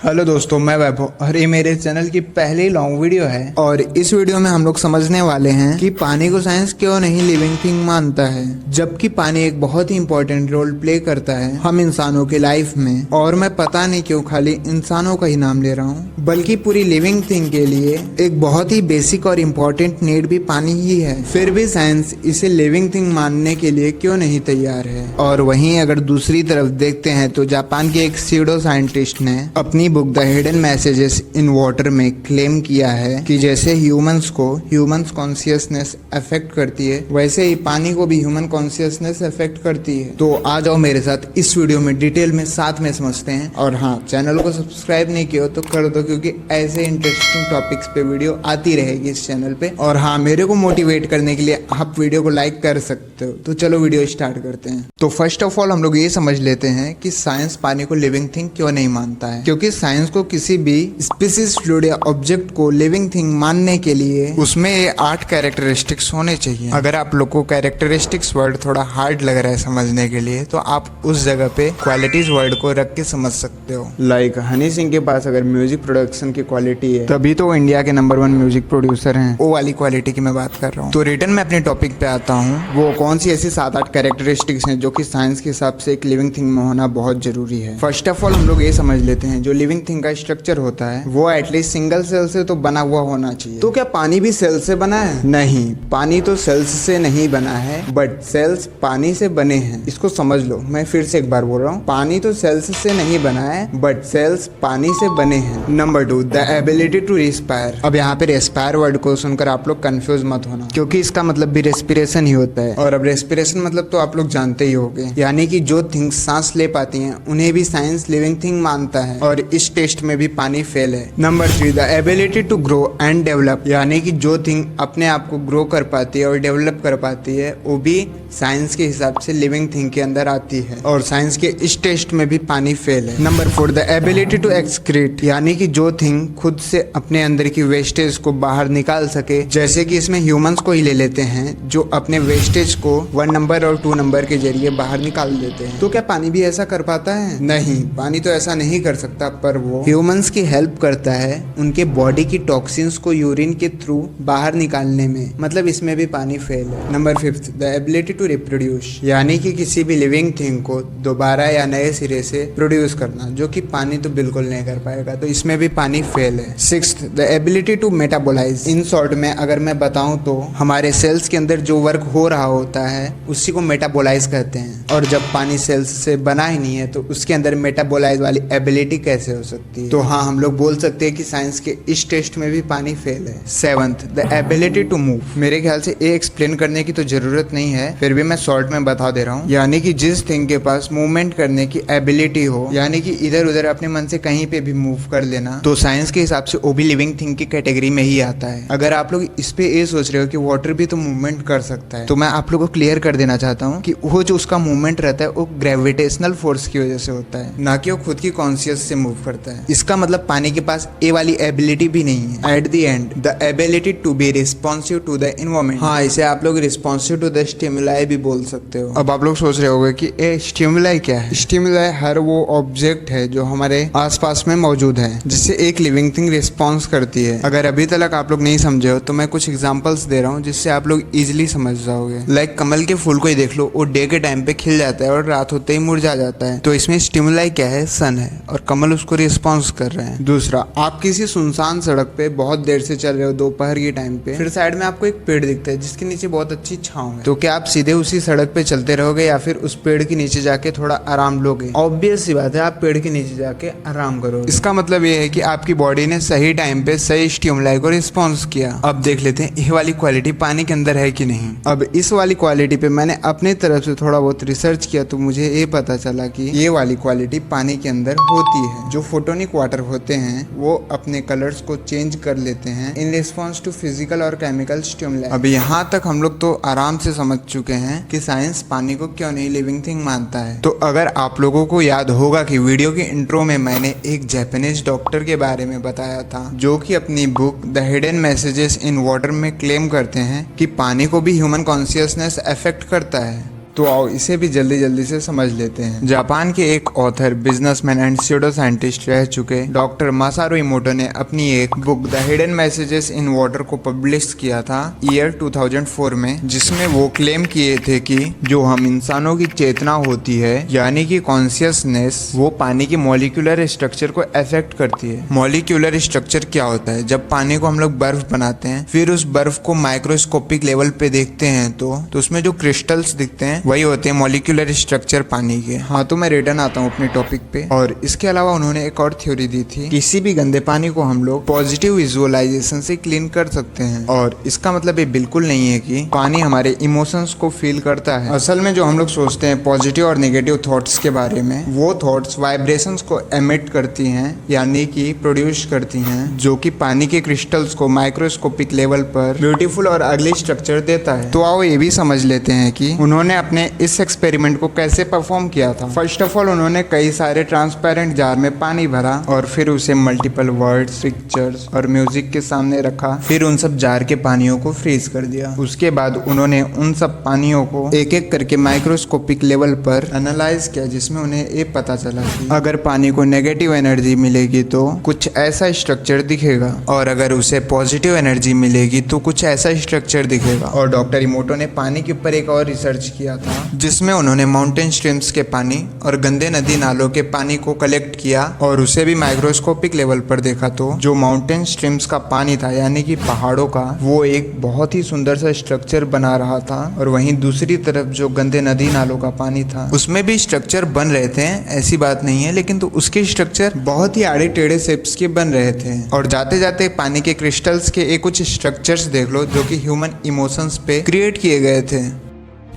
Hello दोस्तों, मैं वैभव और ये मेरे चैनल की पहली लॉन्ग वीडियो है। और इस वीडियो में हम लोग समझने वाले हैं कि पानी को साइंस क्यों नहीं लिविंग थिंग मानता है, जबकि पानी एक बहुत ही इंपॉर्टेंट रोल प्ले करता है हम इंसानों के लाइफ में। और मैं पता नहीं क्यों खाली इंसानों का ही नाम ले रहा हूँ, बल्कि पूरी लिविंग थिंग के लिए एक बहुत ही बेसिक और इम्पोर्टेंट नीड भी पानी ही है। फिर भी साइंस इसे लिविंग थिंग मानने के लिए क्यों नहीं तैयार है। और वहीं अगर दूसरी तरफ देखते हैं तो जापान के एक सीडो साइंटिस्ट ने अपनी book the hidden messages in water में क्लेम किया है कि जैसे ह्यूमंस को ह्यूमंस कॉन्शियसनेस अफेक्ट करती है, वैसे ही पानी को भी ह्यूमन कॉन्शियसनेस अफेक्ट करती है। तो आ जाओ मेरे साथ इस वीडियो में डिटेल में साथ में समझते हैं। और हाँ, चैनल को सब्सक्राइब नहीं किया तो कर दो, क्योंकि ऐसे इंटरेस्टिंग टॉपिक्स पे वीडियो आती रहेगी इस चैनल पे। और हाँ, मेरे को मोटिवेट करने के लिए आप वीडियो को लाइक कर सकते हो। तो चलो वीडियो स्टार्ट करते हैं। तो फर्स्ट ऑफ ऑल हम लोग ये समझ लेते हैं कि साइंस पानी को लिविंग थिंग क्यों नहीं मानता है। क्योंकि साइंस को किसी भी स्पीसीज, फ्लूइड या ऑब्जेक्ट को लिविंग थिंग मानने के लिए उसमें ये 8 कैरेक्टरिस्टिक्स होने चाहिए। अगर आप लोग को कैरेक्टरिस्टिक्स वर्ड थोड़ा हार्ड लग रहा है समझने के लिए, तो आप उस जगह पे क्वालिटीज वर्ड को रख के समझ सकते हो। लाइक हनी सिंह के पास अगर म्यूजिक प्रोडक्शन की क्वालिटी है, तभी तो वो इंडिया के नंबर 1 म्यूजिक प्रोड्यूसर हैं। वो वाली क्वालिटी की मैं बात कर रहा हूँ। तो रिटर्न में अपने टॉपिक पे आता हूँ। वो कौन सी ऐसी 7-8 कैरेक्टरिस्टिक्स हैं जो कि साइंस के हिसाब से एक लिविंग थिंग में होना बहुत जरूरी है। फर्स्ट ऑफ ऑल हम लोग ये समझ लेते हैं, जो लिविंग थिंग का स्ट्रक्चर होता है वो एटलीस्ट सिंगल सेल से तो बना हुआ होना चाहिए। तो क्या पानी भी सेल से बना है? नहीं, पानी तो सेल्स से नहीं बना है, बट सेल्स पानी से बने हैं। इसको समझ लो। मैं फिर से एक बार बोल रहा हूँ, पानी तो सेल्स से नहीं बना है, बट सेल्स पानी से बने हैं। Number 2, the ability to respire. अब यहाँ पे रेस्पायर वर्ड को सुनकर आप लोग कंफ्यूज मत होना, क्योंकि इसका मतलब भी रेस्पिरेशन ही होता है। और अब रेस्पिरेशन मतलब तो आप लोग जानते ही होंगे, यानी कि जो थिंग्स सांस ले पाती हैं उन्हें भी साइंस लिविंग थिंग मानता है। और इस टेस्ट में भी पानी फेल है। Number 3, the ability to grow and develop. यानी कि जो थिंग अपने आप को ग्रो कर पाती है और डेवलप कर पाती है, वो भी साइंस के हिसाब से लिविंग थिंग के अंदर आती है। और साइंस के इस टेस्ट में भी पानी फेल है। Number 4, the ability to excrete. यानी कि जो थिंग खुद से अपने अंदर की वेस्टेज को बाहर निकाल सके। जैसे कि इसमें ह्यूमंस को ही ले लेते हैं, जो अपने वेस्टेज को 1 नंबर और 2 नंबर के जरिए बाहर निकाल देते हैं। तो क्या पानी भी ऐसा कर पाता है? नहीं, पानी तो ऐसा नहीं कर सकता, पर वो ह्यूमंस की हेल्प करता है उनके बॉडी की टॉक्सिन्स को यूरिन के थ्रू बाहर निकालने में। मतलब इसमें भी पानी फेल है। Number 5, the ability to reproduce. यानी कि किसी भी लिविंग थिंग को दोबारा या नए सिरे से प्रोड्यूस करना, जो कि पानी तो बिल्कुल नहीं कर पाएगा। तो इसमें भी पानी फेल है। 6th, the ability to metabolise. In short में अगर मैं बताऊं तो हमारे सेल्स के अंदर जो वर्क हो रहा होता है उसी को मेटाबोलाइज कहते हैं। और जब पानी सेल्स से बना ही नहीं है, तो उसके अंदर मेटाबोलाइज वाली एबिलिटी कैसे हो सकती है? तो हाँ, हम लोग बोल सकते हैं कि साइंस के इस टेस्ट में भी पानी फेल है। 7th, the ability to move. मेरे ख्याल से ये एक्सप्लेन करने की तो जरूरत नहीं है, फिर भी मैं शॉर्ट में बता दे रहा हूँ। यानी कि जिस थिंग के पास मूवमेंट करने की एबिलिटी हो, यानी कि इधर उधर अपने मन से कहीं पे भी मूव कर लेना, तो साइंस के हिसाब से वो भी लिविंग थिंग की कैटेगरी में ही आता है। अगर आप लोग इस पे ये सोच रहे हो कि वाटर भी तो मूवमेंट कर सकता है, तो मैं आप लोग को क्लियर कर देना चाहता हूँ कि वो जो उसका मूवमेंट रहता है वो ग्रेविटेशनल फोर्स की वजह से होता है, ना कि वो खुद की कॉन्शियस से मूव करता है। इसका मतलब पानी के पास ये वाली एबिलिटी भी नहीं है। At the end, the ability to be responsive to the environment. हाँ, इसे आप लोग रिस्पॉन्सिव टू द स्टिमुलाई भी बोल सकते हो। अब आप लोग सोच रहे होंगे कि ए स्टिमुलाई क्या है? स्टिमुलाई हर वो ऑब्जेक्ट है जो हमारे आसपास में मौजूद है, जिससे एक लिविंग थिंग रिस्पॉन्स करती है। अगर अभी तक आप लोग नहीं समझे हो तो मैं कुछ एग्जांपल्स दे रहा हूँ, जिससे आप लोग इजीली समझ जाओगे। लाइक कमल के फूल को ही देख लो, वो डे के टाइम पे खिल जाता है और रात होते ही मुरझा जाता है। तो इसमें स्टिमुलाई क्या है? सन है, और कमल उसको रिस्पॉन्स कर रहे हैं। दूसरा, आप किसी सुनसान सड़क पे बहुत देर से चल रहे हो दोपहर के टाइम पे, फिर साइड में आपको एक पेड़ दिखता है जिसके नीचे बहुत अच्छी छांव है। तो क्या आप सीधे उसी सड़क पे चलते रहोगे या फिर उस पेड़ के नीचे जाके थोड़ा आराम लोगे? ऑब्वियस सी बात है, आप पेड़ के नीचे जाके आराम करोगे। इसका मतलब ये है कि आपकी बॉडी ने सही टाइम पे सही स्टिमुलाई को रिस्पॉन्स किया। अब देख लेते हैं ये वाली क्वालिटी पानी के अंदर है कि नहीं। अब इस वाली क्वालिटी पे मैंने अपने तरफ से थोड़ा बहुत रिसर्च किया, तो मुझे ये पता चला कि ये वाली क्वालिटी पानी के अंदर होती है। जो फोटोनिक वाटर होते हैं वो अपने कलर्स को चेंज कर लेते हैं इन रिस्पॉन्स टू फिजिकल और केमिकल स्टिमुलाई। अब यहाँ तक हम लोग तो आराम से समझ चुके हैं कि साइंस पानी को क्यों नहीं लिविंग थिंग मानता है। तो अगर आप लोगों को याद होगा कि वीडियो के इंट्रो में मैंने एक जापानीज डॉक्टर के बारे में बताया था, जो कि अपनी book the hidden messages in water में क्लेम करते हैं कि पानी को भी ह्यूमन कॉन्शियसनेस अफेक्ट करता है। तो आओ इसे भी जल्दी जल्दी से समझ लेते हैं। जापान के एक author, businessman and pseudo scientist रह चुके डॉक्टर मासारू इमोटो ने अपनी एक book the hidden messages in water को पब्लिश किया था ईयर 2004 में, जिसमें वो क्लेम किए थे कि जो हम इंसानों की चेतना होती है यानी कि कॉन्शियसनेस, वो पानी की मॉलिक्यूलर स्ट्रक्चर को अफेक्ट करती है। मॉलिक्यूलर स्ट्रक्चर क्या होता है? जब पानी को हम लोग बर्फ बनाते हैं, फिर उस बर्फ को माइक्रोस्कोपिक लेवल पे देखते हैं तो उसमें जो क्रिस्टल्स दिखते हैं वही होते हैं मॉलिक्यूलर स्ट्रक्चर पानी के। हाँ, तो मैं रिटर्न आता हूँ अपने टॉपिक पे। और इसके अलावा उन्होंने एक और थ्योरी दी थी, किसी भी गंदे पानी को हम लोग पॉजिटिव विजुअलाइजेशन से क्लीन कर सकते हैं। और इसका मतलब ये बिल्कुल नहीं है कि पानी हमारे इमोशंस को फील करता है। असल में जो हम लोग सोचते हैं पॉजिटिव और नेगेटिव थॉट्स के बारे में, वो थॉट्स वाइब्रेशंस को एमिट करती हैं यानी कि प्रोड्यूस करती हैं, जो कि पानी के क्रिस्टल्स को माइक्रोस्कोपिक लेवल पर ब्यूटीफुल और अगली स्ट्रक्चर देता है। तो आओ ये भी समझ लेते हैं कि उन्होंने अपने इस एक्सपेरिमेंट को कैसे परफॉर्म किया था। फर्स्ट ऑफ ऑल उन्होंने कई सारे ट्रांसपेरेंट जार में पानी भरा और फिर उसे मल्टीपल वर्ड्स, पिक्चर्स और म्यूजिक के सामने रखा। फिर उन सब जार के पानियों को फ्रीज कर दिया। उसके बाद उन्होंने उन सब पानियों को एक एक करके माइक्रोस्कोपिक लेवल पर एनालाइज किया, जिसमें उन्हें ये पता चला कि अगर पानी को नेगेटिव एनर्जी मिलेगी तो कुछ ऐसा स्ट्रक्चर दिखेगा, और अगर उसे पॉजिटिव एनर्जी मिलेगी तो कुछ ऐसा स्ट्रक्चर दिखेगा। और डॉक्टर इमोटो ने पानी के ऊपर एक और रिसर्च किया था, जिसमें उन्होंने माउंटेन स्ट्रीम्स के पानी और गंदे नदी नालों के पानी को कलेक्ट किया और उसे भी माइक्रोस्कोपिक लेवल पर देखा। तो जो माउंटेन स्ट्रीम्स का पानी था यानी कि पहाड़ों का, वो एक बहुत ही सुंदर सा स्ट्रक्चर बना रहा था, और वहीं दूसरी तरफ जो गंदे नदी नालों का पानी था उसमें भी स्ट्रक्चर बन रहे थे, ऐसी बात नहीं है, लेकिन तो उसके स्ट्रक्चर बहुत ही आड़े टेढ़े शेप्स के बन रहे थे। और जाते जाते पानी के क्रिस्टल्स के एक कुछ स्ट्रक्चर्स देख लो जो कि ह्यूमन इमोशंस पे क्रिएट किए गए थे।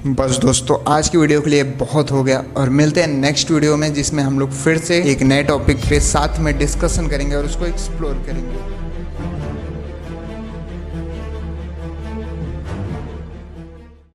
बस दोस्तों, आज की वीडियो के लिए बहुत हो गया, और मिलते हैं नेक्स्ट वीडियो में, जिसमें हम लोग फिर से एक नए टॉपिक पे साथ में डिस्कशन करेंगे और उसको एक्सप्लोर करेंगे।